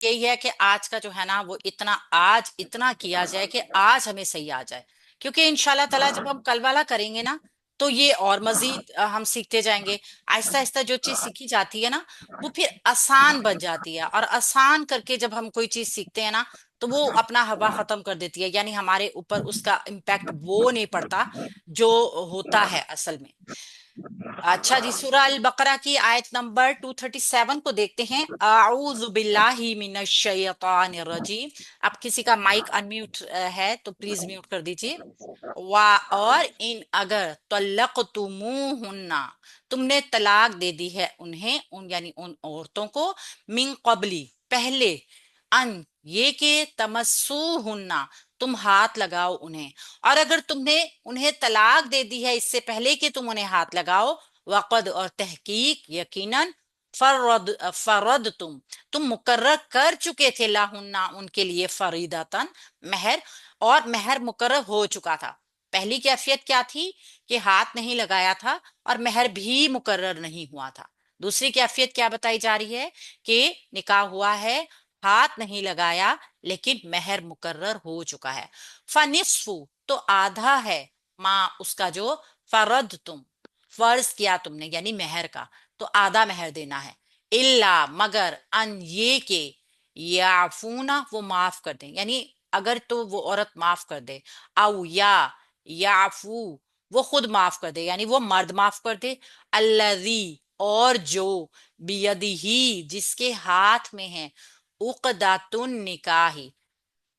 यही है कि आज का जो है ना वो इतना आज इतना किया जाए कि आज हमें सही आ जाए, क्योंकि इंशाल्लाह ताला जब हम कल वाला करेंगे ना तो ये और मजीद हम सीखते जाएंगे। आहिस्ता आहिस्ता जो चीज सीखी जाती है ना वो फिर आसान बन जाती है, और आसान करके जब हम कोई चीज सीखते हैं ना तो वो अपना हवा खत्म कर देती है, यानी हमारे ऊपर उसका इम्पैक्ट वो नहीं पड़ता जो होता है असल में। अच्छा जी, सूरह अल बकरा की आयत नंबर 237 को देखते हैं। आऊज़ु बिल्लाहि मिनश शैतानिर रजीम। अब किसी का माइक अनम्यूट है तो प्लीज म्यूट कर दीजिए। वा और इन अगर तलक़तुमूहुन्ना, तुमने तलाक दे दी है उन्हें, उन यानी उन औरतों को, मिन क़ब्ली पहले, अन ये के तमस्सूहुन्ना तुम हाथ लगाओ उन्हें, और अगर तुमने उन्हें तलाक दे दी है इससे पहले कि तुम उन्हें हाथ लगाओ, वक़द और तहकीक यकीनन, फरद तुम मुकर्रर कर चुके थे, लाहुन्ना उनके लिए, फरीदतन महर, और महर मुकर्रर हो चुका था। पहली कैफियत क्या थी कि हाथ नहीं लगाया था और महर भी मुकर्रर नहीं हुआ था। दूसरी कैफियत क्या बताई जा रही है कि निकाह हुआ है, हाथ नहीं लगाया, लेकिन महर मुकर्रर हो चुका है। फनिस्फु तो आधा है, माँ उसका जो फरद तुम फर्ज किया तुमने यानी महर का, तो आधा महर देना है। इल्ला मगर, अन ये के, याफूना वो माफ कर दें, यानी अगर तो वो औरत माफ कर दे, औ या याफू वो खुद माफ कर दे, यानी वो मर्द माफ कर दे, अल्लजी और जो, बियदिही जिसके हाथ में है, उक़दातुन निकाही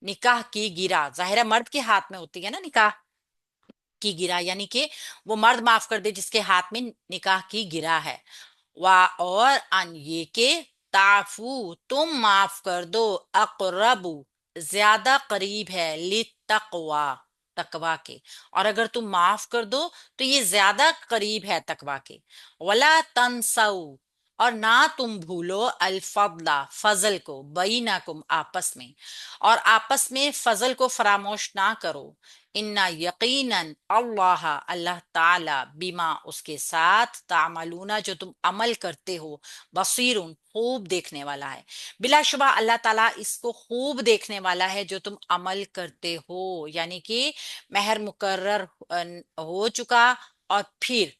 निकाह की गिरा, जाहिर है मर्द के हाथ में होती है ना निकाह की गिरा, यानी कि वो मर्द माफ कर दे जिसके हाथ में निकाह की गिरा है। वा और अन ये के, ताफू तुम माफ कर दो, अकरबू ज्यादा करीब है, ली तकवा तकवा के, और अगर तुम माफ कर दो तो ये ज्यादा करीब है तकवा के। वला तनसऊ और ना तुम भूलो, अल फजल को, बैनकुम आपस में, और आपस में फजल को फरामोश ना करो। इन्ना यकीनन अल्लाह अल्लाह ताला, बिमा उसके साथ, तामलूना जो तुम अमल करते हो, बसीरुन खूब देखने वाला है। बिलाशुबा अल्लाह ताला इसको खूब देखने वाला है जो तुम अमल करते हो, यानी कि महर मुकर्रर हो चुका और फिर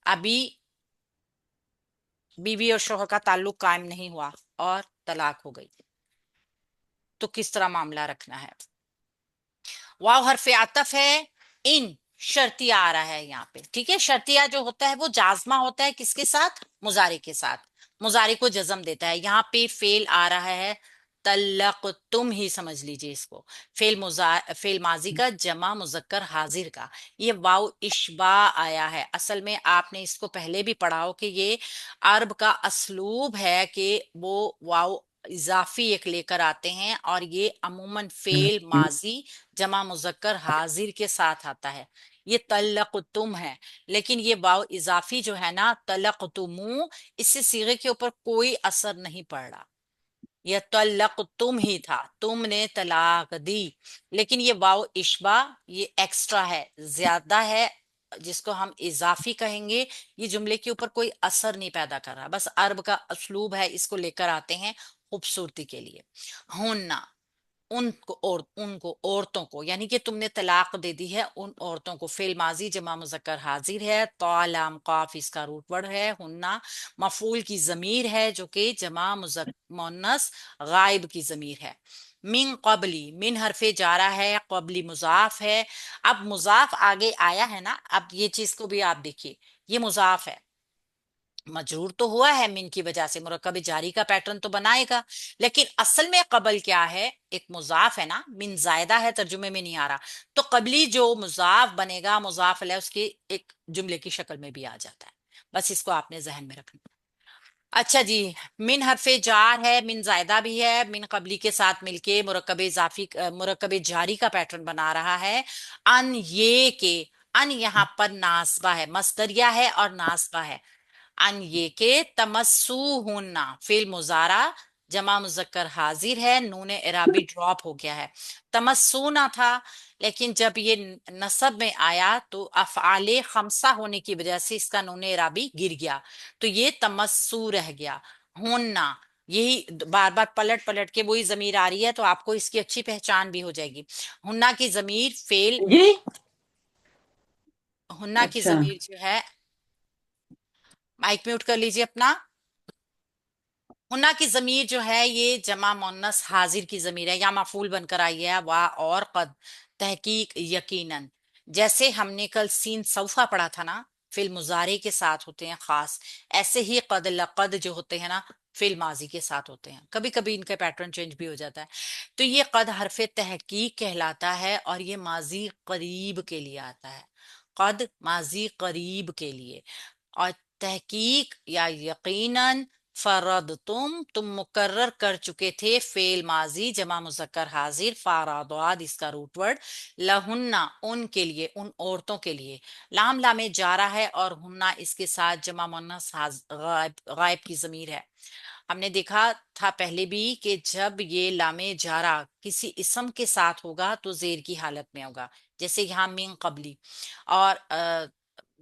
अभी बीवी और शोहर का ताल्लुक कायम नहीं हुआ और तलाक हो गई, तो किस तरह मामला रखना है। वाव हरफ आतफ है, इन शर्तिया आ रहा है यहाँ पे, ठीक है। शर्तिया जो होता है वो जाजमा होता है किसके साथ, मुजारे के साथ, मुजारे को जज्म देता है। यहाँ पे फेल आ रहा है, तल्लक तुम ही समझ लीजिए इसको, फेल माजी का जमा मुजक्कर हाजिर का, ये वाव इशबा आया है। असल में आपने इसको पहले भी पढ़ा हो कि ये अरब का असलूब है कि वो वाव इजाफी एक लेकर आते हैं, और ये अमूमन फेल माजी जमा मुजक्कर हाजिर के साथ आता है। ये तलक़तुम है, लेकिन ये वाव इजाफी जो है ना, तलक़तुमू, इससे सीगे के ऊपर कोई असर नहीं पड़ रहा। यह तलक़तुम ही था, तुमने तलाक दी, लेकिन ये वाव इशबा, ये एक्स्ट्रा है, ज्यादा है, जिसको हम इजाफी कहेंगे। ये जुमले के ऊपर कोई असर नहीं पैदा कर रहा, बस अरब का असलूब है, इसको लेकर आते हैं खूबसूरती के लिए। हुन्ना उनको औरतों को, यानी कि तुमने तलाक दे दी है उन औरतों को, फेल माजी जमा मुजक्कर हाजिर है, तालाम काफ इसका रूट वर्ड है, हुन्ना मफूल की जमीर है जो कि जमा मुन्नस गायब की जमीर है। मिन कबली, मिन हरफे जारा है, कबली मुजाफ है। अब मुजाफ आगे आया है ना, अब ये चीज को भी आप देखिए, ये मुजाफ है, मजरूर तो हुआ है मिन की वजह से, मुरक्कब जारी का पैटर्न तो बनाएगा, लेकिन असल में कबल क्या है, एक मुजाफ है ना, मिन जायदा है, तर्जुमे में नहीं आ रहा, तो कबली जो मुजाफ बनेगा, मुजाफ अलैह उसकी एक जुमले की शक्ल में भी आ जाता है। बस इसको आपने जहन में रखना। अच्छा जी, मिन हरफे जार है, मिन जायदा भी है, मिन कबली के साथ मिलके मुरक्कब इजाफी मुरक्कब जारी का पैटर्न बना रहा है। अन ये के, अन यहाँ पर नासबा है, मस्दरिया है और नासबा है। अन ये के तमस्सूहुन्ना, फेल मुजारा जमा मुजक्कर हाजिर है, नून इराबी ड्रॉप हो गया है, तमस्सूना था, लेकिन जब ये नसब में आया तो अफ़आले खमसा होने की वजह से इसका नून इराबी गिर गया, तो ये तमस्सू रह गया। हुन्ना یہی بار بار پلٹ پلٹ کے وہی ضمیر آ رہی ہے، تو آپ کو اس کی اچھی پہچان بھی ہو جائے گی. ہننا کی ضمیر فیل، جی. ہننا کی اچھا. ضمیر جو ہے، مائک میوٹ کر لیجیے اپنا. ہنا کی ضمیر جو ہے یہ جمع مؤنث حاضر کی ضمیر ہے، یا مفعول بن کر آئی ہے. وا اور قد، تحقیق یقیناً. جیسے ہم نے کل سین سوفا پڑھا تھا نا، فعل مضارع کے ساتھ ہوتے ہیں خاص، ایسے ہی قد لقد جو ہوتے ہیں نا فعل ماضی کے ساتھ ہوتے ہیں. کبھی کبھی ان کا پیٹرن چینج بھی ہو جاتا ہے. تو یہ قد حرف تحقیق کہلاتا ہے، اور یہ ماضی قریب کے لیے آتا ہے. قد ماضی قریب کے لیے. اور تحقیق یا یقیناً، فرد تم مقرر کر چکے تھے فعل ماضی جمع مذکر حاضر، فارادواد اس کا روٹ ورڈ، لہنہ ان کے لیے، ان عورتوں کے لیے. لام لام جارہ ہے، اور ہنہ اس کے ساتھ جمع مؤنث غائب، غائب کی ضمیر ہے. ہم نے دیکھا تھا پہلے بھی کہ جب یہ لام جارہ کسی اسم کے ساتھ ہوگا تو زیر کی حالت میں ہوگا، جیسے یہاں من قبلی، اور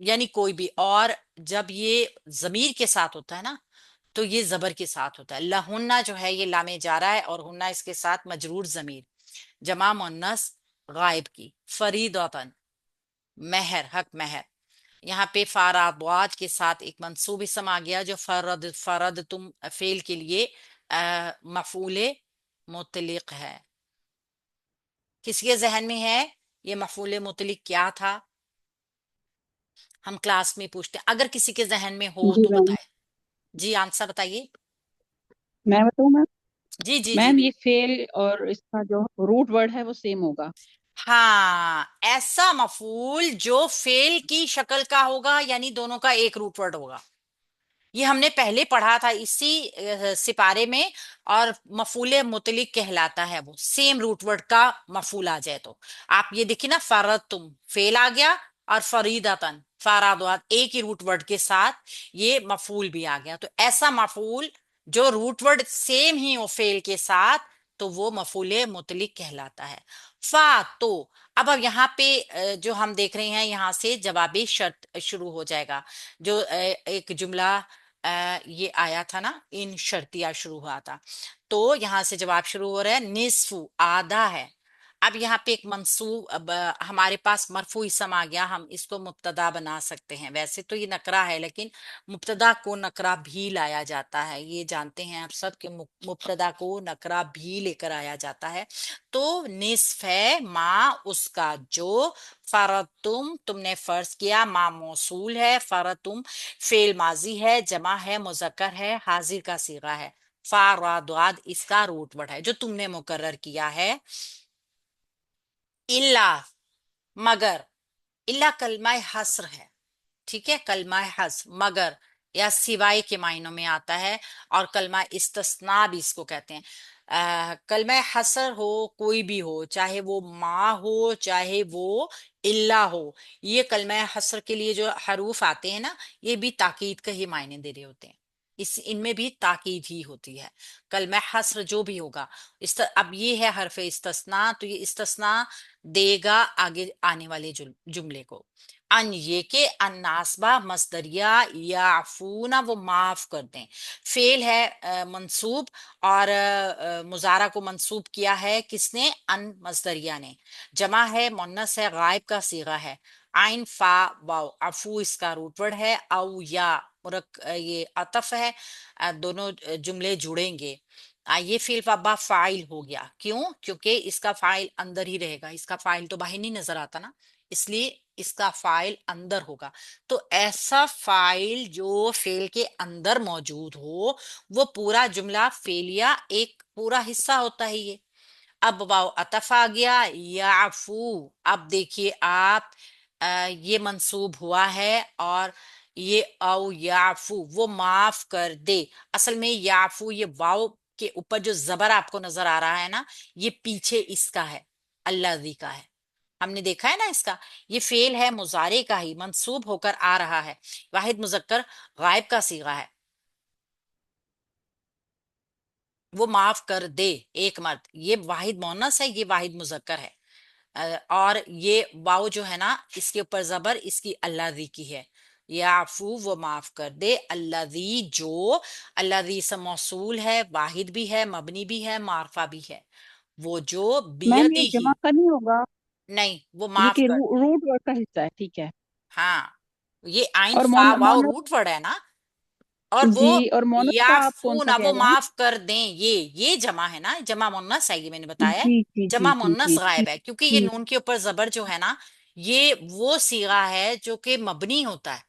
یعنی کوئی بھی. اور جب یہ ضمیر کے ساتھ ہوتا ہے نا تو یہ زبر کے ساتھ ہوتا ہے. لہنہ جو ہے یہ لام جارہ ہے، اور ہنہ اس کے ساتھ مجرور ضمیر جمع مؤنث غائب کی. فریداتن مہر، حق مہر. یہاں پہ فارادوات کے ساتھ ایک منصوب اسم آ گیا جو فرد، فرد تم فعل کے لیے مفعول مطلق ہے. کسی کے ذہن میں ہے یہ مفعول مطلق کیا تھا؟ ہم کلاس میں پوچھتے ہیں، اگر کسی کے ذہن میں ہو جی تو میم. بتائے. جی آنسر بتائیے. میں بتاؤں میم. جی جی جی. میم یہ فیل اور اس کا جو روٹ ورڈ ہے وہ سیم ہوگا. ہاں، ایسا مفعول جو فعل کی شکل کا ہوگا، یعنی دونوں کا ایک روٹ ورڈ ہوگا. یہ ہم نے پہلے پڑھا تھا اسی سپارے میں. اور مفعول مطلق کہلاتا ہے وہ سیم روٹ ورڈ کا مفعول آ جائے تو. آپ یہ دیکھیں نا، فرد تم فعل آ گیا، اور فریداتن فارادوات ایک ہی روٹ ورڈ کے ساتھ یہ مفعول بھی آ گیا. تو ایسا مفعول جو روٹ ورڈ سیم ہی ہو فعل کے ساتھ تو وہ مفعول مطلق کہلاتا ہے. فا تو اب یہاں پہ جو ہم دیکھ رہے ہیں یہاں سے جوابی شرط شروع ہو جائے گا. جو ایک جملہ یہ آیا تھا نا، ان شرطیہ شروع ہوا تھا، تو یہاں سے جواب شروع ہو رہا ہے نصف، آدھا ہے. اب یہاں پہ ایک منصوب، اب ہمارے پاس مرفوع اسم آ گیا، ہم اس کو مبتدا بنا سکتے ہیں. ویسے تو یہ نکرہ ہے لیکن مبتدا کو نکرہ بھی لایا جاتا ہے، یہ جانتے ہیں آپ سب کہ مبتدا کو نکرہ بھی لے کر آیا جاتا ہے. تو نصف ہے ما اس کا جو، فرد تم نے فرض کیا، ما موصول ہے، فرد تم فعل ماضی ہے، جمع ہے، مذکر ہے، حاضر کا صیغہ ہے. فارادواد اس کا روٹ ورڈ ہے جو تم نے مقرر کیا ہے. الا مگر، الا کلمہ حصر ہے، ٹھیک ہے، کلمہ حصر مگر یا سوائے کے معنوں میں آتا ہے. اور کلمہ استثناء بھی اس کو کہتے ہیں. کلمہ حصر ہو کوئی بھی ہو، چاہے وہ ما ہو چاہے وہ الا ہو، یہ کلمہ حصر کے لیے جو حروف آتے ہیں نا یہ بھی تاکید کا ہی معنی دے رہے ہوتے ہیں. ان میں بھی تاکید ہی ہوتی ہے. کلمہ حصر جو بھی ہوگا، اب یہ ہے حرف استثناء، تو یہ استثناء دے گا آگے آنے والے جملے کو. ان یہ کہ ان ناسبہ مصدریہ یعفونا وہ معاف کر دیں، فعل ہے منصوب، اور مضارع کو منصوب کیا ہے کس نے؟ ان مصدریہ نے. جمع ہے، مؤنث ہے، غائب کا صیغہ ہے. عین فا واو، عفو اس کا روٹ ورڈ ہے. او یا یہ عطف ہے، دونوں جملے جڑیں گے. یہ فعل فابا فاعل ہو گیا، کیوں؟ کیونکہ اس کا فاعل اندر ہی رہے گا، اس کا فاعل تو باہر نہیں نظر آتا نا، اس لیے اس کا فاعل اندر ہوگا. تو ایسا فاعل جو فعل کے اندر موجود ہو وہ پورا جملہ فعلیہ ایک پورا حصہ ہوتا ہے یہ. اب واو عطف آ گیا، یعفو، اب دیکھیے آپ یہ منصوب ہوا ہے، اور یہ او یعفو وہ معاف کر دے. اصل میں یعفو یہ واو کے اوپر جو زبر آپ کو نظر آ رہا ہے نا یہ پیچھے اس کا ہے، اللہ کا ہے. ہم نے دیکھا ہے نا اس کا، یہ فعل ہے مضارع کا ہی منصوب ہو کر آ رہا ہے، واحد مذکر غائب کا صیغہ ہے. وہ معاف کر دے ایک مرد، یہ واحد مونس ہے، یہ واحد مذکر ہے. اور یہ واؤ جو ہے نا اس کے اوپر زبر اس کی اللہ کی ہے، याफू वो माफ कर दे, अल्लाजी जो, अल्लाजी से मौसूल है, वाहिद भी है, मबनी भी है, मारफा भी है, वो जो मैम ये बियदी ही, जमा का नहीं होगा, नहीं वो ये माफ कि कर। रूट वर्ड का हिस्सा है, ठीक है। हाँ, ये आइन और फा वाव मोनस, रूट वर्ड है ना, और वो जी, और मोनस का आप कौन याफू सा ना कह वो रहे हैं? माफ कर दें, ये जमा है ना, जमा मुन्नस है, ये मैंने बताया है। जी जी जी जमा जी मुन्नस जी, गायब ठीक है क्योंकि ये ठीक। नून के ऊपर जबर जो है ना, ये वो सीगा है जो कि मबनी होता है।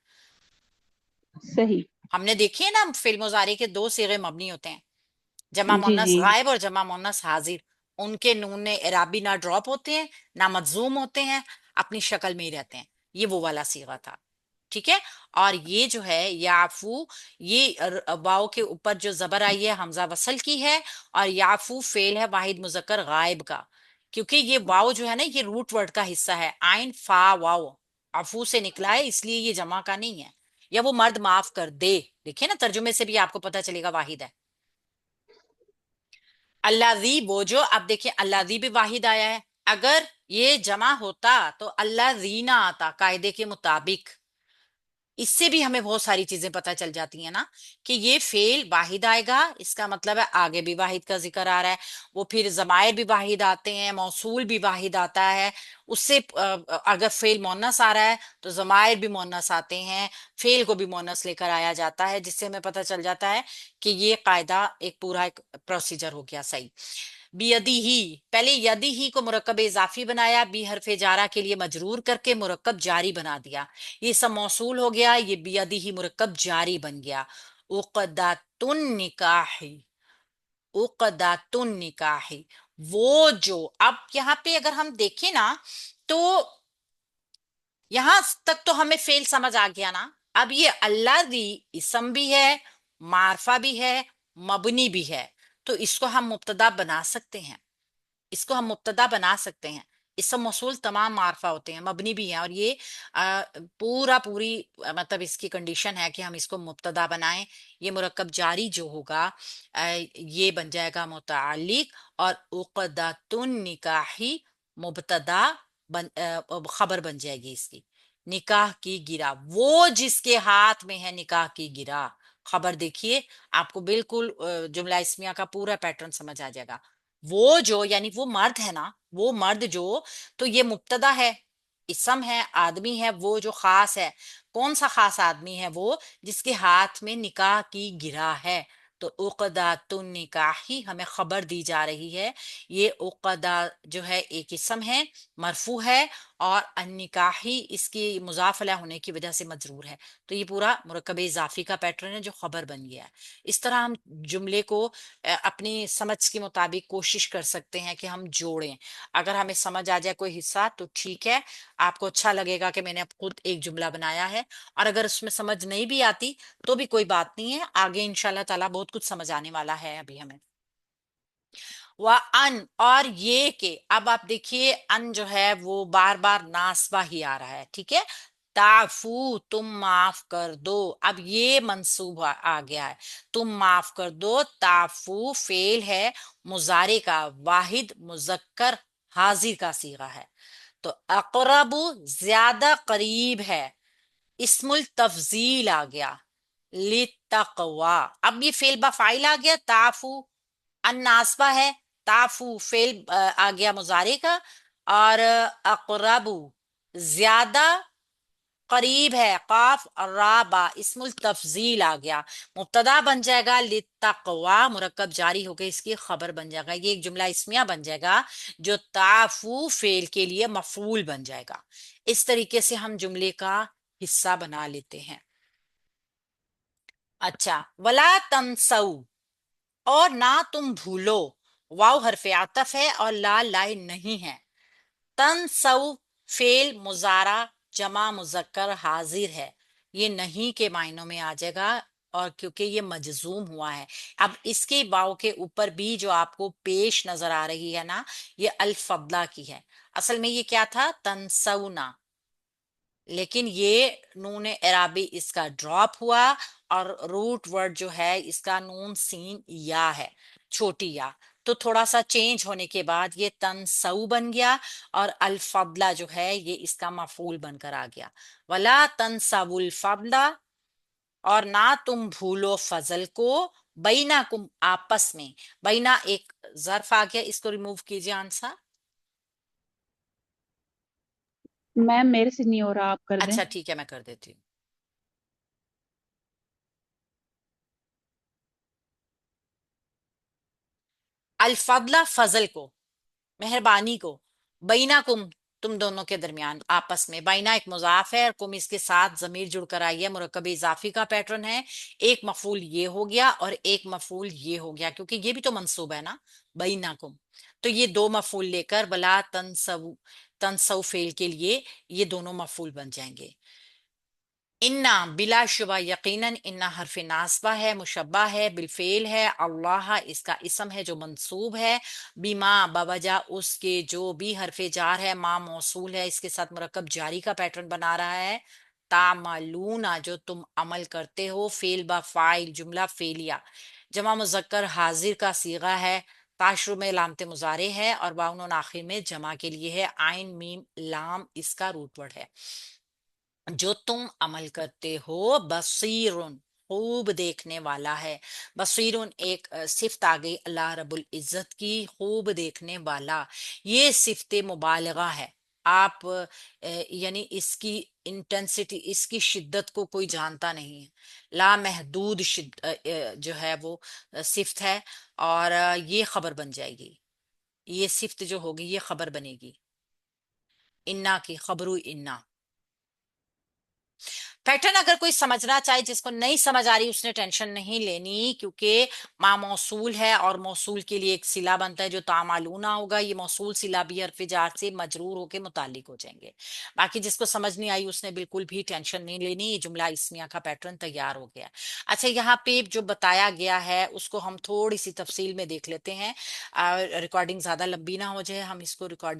सही। हमने देखी है ना, फिल्म मुजारे के दो सीगे मबनी होते हैं, जमा जी मुन्नस जी। गायब और जमा मुन्नस हाजिर। उनके नून ने इराबी ना ड्रॉप होते हैं ना मजूम होते हैं, अपनी शक्ल में ही रहते हैं। ये वो वाला सीगा था, ठीक है। और ये जो है याफू, ये वाव के ऊपर जो जबर आई है हमजा वसल की है, और याफू फेल है वाहिद मुजक्कर गायब का, क्योंकि ये वाव जो है ना, ये रूट वर्ड का हिस्सा है, आइन फा वाव अफू से निकला है, इसलिए ये जमा का नहीं है। या वो मर्द माफ कर दे, देखिए ना तर्जुमे से भी आपको पता चलेगा वाहिद है। अल्लाजी वो जो, अब देखिए अल्लाजी भी वाहिद आया है, अगर ये जमा होता तो अल्लाह जीना आता कायदे के मुताबिक। इससे भी हमें बहुत सारी चीजें पता चल जाती हैं ना, कि ये फेल वाहिद आएगा, इसका मतलब है आगे भी वाहिद का जिक्र आ रहा है। वो फिर जमायर भी वाहिद आते हैं, मौसूल भी वाहिद आता है। उससे अगर फेल मोनस आ रहा है तो जमायर भी मोनस आते हैं, फेल को भी मोनस लेकर आया जाता है, जिससे हमें पता चल जाता है कि ये कायदा एक पूरा एक प्रोसीजर हो गया सही। बियदी ही, पहले यदी ही को मुरक्कब इजाफी बनाया, बी हरफे जारा के लिए मजरूर करके मुरक्कब जारी बना दिया। ये सब मौसूल हो गया, ये बियदी ही मुरक्कब जारी बन गया। उक़दातुन निकाही, उक़दातुन निकाही, वो जो, अब यहाँ पे अगर हम देखें ना, तो यहां तक तो हमें फेल समझ आ गया ना। अब ये अल्लाह दी इसम भी है, मारफा भी है, मबनी भी है, तो इसको हम मुब्तदा बना सकते हैं, इसको हम मुब्तदा बना सकते हैं। इसम मौसूल तमाम मारफा होते हैं, मबनी भी हैं, और ये पूरा पूरी मतलब इसकी कंडीशन है कि हम इसको मुब्तदा बनाएं। ये मुरक्कब जारी जो होगा ये बन जाएगा मुतालिक, और उक़दातुन निकाही मुब्तदा खबर बन जाएगी इसकी। निकाह की गिरा, वो जिसके हाथ में है निकाह की गिरा, खबर देखिए, आपको बिल्कुल जुमला इस्मिया का पूरा पैटर्न समझ आ जाएगा। वो जो यानी वो मर्द है ना, वो मर्द जो, तो ये मुब्तदा है, इसम है, आदमी है, वो जो खास है। कौन सा खास आदमी है? वो जिसके हाथ में निकाह की गिरा है। तो उक़दातुन निकाही हमें खबर दी जा रही है। ये उक़दा जो है एक इसम है, मरफू है, और अन्निकाही इसकी मुजाफला होने की वजह से मजरूर है। तो ये पूरा मुरक्कब इजाफी का पैटर्न है जो खबर बन गया है। इस तरह हम जुमले को अपनी समझ के मुताबिक कोशिश कर सकते हैं कि हम जोड़ें। अगर हमें समझ आ जाए कोई हिस्सा तो ठीक है, आपको अच्छा लगेगा कि मैंने अब खुद एक जुमला बनाया है। और अगर उसमें समझ नहीं भी आती तो भी कोई बात नहीं है, आगे इंशाल्लाह ताला बहुत कुछ समझ आने वाला है अभी हमें। व अन, और ये के, अब आप देखिए अन जो है वो बार बार नासबा ही आ रहा है, ठीक है। ताफू तुम माफ कर दो, अब ये मंसूब आ गया है, तुम माफ कर दो। ताफू फेल है मुजारे का, वाहिद मुजक्कर हाजिर का सीगा है। तो अकरबु ज्यादा करीब है, इस्मुल तफजील आ गया, लितकवा। अब ये फेल बा फाइल आ गया, ताफू अन्नासबा है, ताफू फेल आ गया मुजारे का, और अकरबू ज्यादा करीब है, काफ और राबा इस्मुल तफजील आ गया, मुब्तदा बन जाएगा, लितकवा मुरक्कब जारी होकर इसकी खबर बन जाएगा। ये एक जुमला इसमिया बन जाएगा जो ताफू फेल के लिए मफूल बन जाएगा। इस तरीके से हम जुमले का हिस्सा बना लेते हैं। अच्छा, वला तंसऊ, और ना तुम भूलो, वाव हरफे आतफ है और ला लाए नहीं है। तंसऊ फेल मुजारा जमा मुजक्कर हाजिर है, ये नहीं के मायनों में आ जाएगा, और क्योंकि ये मजजूम हुआ है। अब इसके वाव के ऊपर भी जो आपको पेश नजर आ रही है ना, ये अल की है। असल में ये क्या था? तंसौना, लेकिन ये नून एराबी इसका ड्रॉप हुआ, और रूट वर्ड जो है इसका नून सीन या है, छोटी या। تو تھوڑا سا چینج ہونے کے بعد یہ تنسو بن گیا، اور الفضلہ جو ہے یہ اس کا مفعول بن کر آ گیا، ولا تنسوا الفضلہ، اور نہ تم بھولو فضل کو، بینکم آپس میں، بینا ایک ظرف آ گیا، اس کو ریموو کیجیے آنسر۔ میم میرے سے نہیں ہو رہا، آپ کر دیں۔ اچھا ٹھیک ہے، میں کر دیتی ہوں۔ الفضلہ فضل کو، مہربانی کو، بینا کم تم دونوں کے درمیان، آپس میں، بینا ایک مضاف ہے اور کم اس کے ساتھ ضمیر جڑ کر آئی ہے، مرکب اضافی کا پیٹرن ہے، ایک مفعول یہ ہو گیا اور ایک مفعول یہ ہو گیا، کیونکہ یہ بھی تو منصوب ہے نا، بینا کم، تو یہ دو مفعول لے کر بلا تنسو، تنسو فعل کے لیے یہ دونوں مفعول بن جائیں گے۔ انا بلا شبہ یقیناً، انا حرف ناصبہ ہے، مشبہ ہے، بالفعل ہے، اللہ اس کا اسم ہے جو منصوب ہے، بیما بوجہ اس کے، جو بھی حرف جار ہے، ما موصول ہے، اس کے ساتھ مرکب جاری کا پیٹرن بنا رہا ہے، تعملون جو تم عمل کرتے ہو، فعل با فاعل جملہ فعلیہ، جمع مذکر حاضر کا صیغہ ہے، تاشر میں علامت مضارع ہے، اور باؤن آخر میں جمع کے لیے ہے، عین میم لام اس کا روٹ ورڈ ہے، جو تم عمل کرتے ہو، بصیرن خوب دیکھنے والا ہے، بصیرن ایک صفت آ گئی اللہ رب العزت کی، خوب دیکھنے والا، یہ صفت مبالغہ ہے، آپ یعنی اس کی انٹینسٹی، اس کی شدت کو کوئی جانتا نہیں ہے، لا محدود جو ہے وہ صفت ہے، اور یہ خبر بن جائے گی، یہ صفت جو ہوگی یہ خبر بنے گی، انا کی خبرو انا۔ پیٹرن اگر کوئی سمجھنا چاہے، جس کو نہیں سمجھ آ رہی اس نے ٹینشن نہیں لینی، کیونکہ ما موصول ہے اور موصول کے لیے ایک صلہ بنتا ہے جو تعملونا ہوگا، یہ موصول صلہ بھی حرف جار سے مجرور ہو کے متعلق ہو جائیں گے، باقی جس کو سمجھ نہیں آئی اس نے بالکل بھی ٹینشن نہیں لینی، یہ جملہ اسمیہ کا پیٹرن تیار ہو گیا۔ اچھا یہاں پہ جو بتایا گیا ہے اس کو ہم تھوڑی سی تفصیل میں دیکھ لیتے ہیں، ریکارڈنگ زیادہ لمبی نہ ہو جائے، ہم اس کو ریکارڈنگ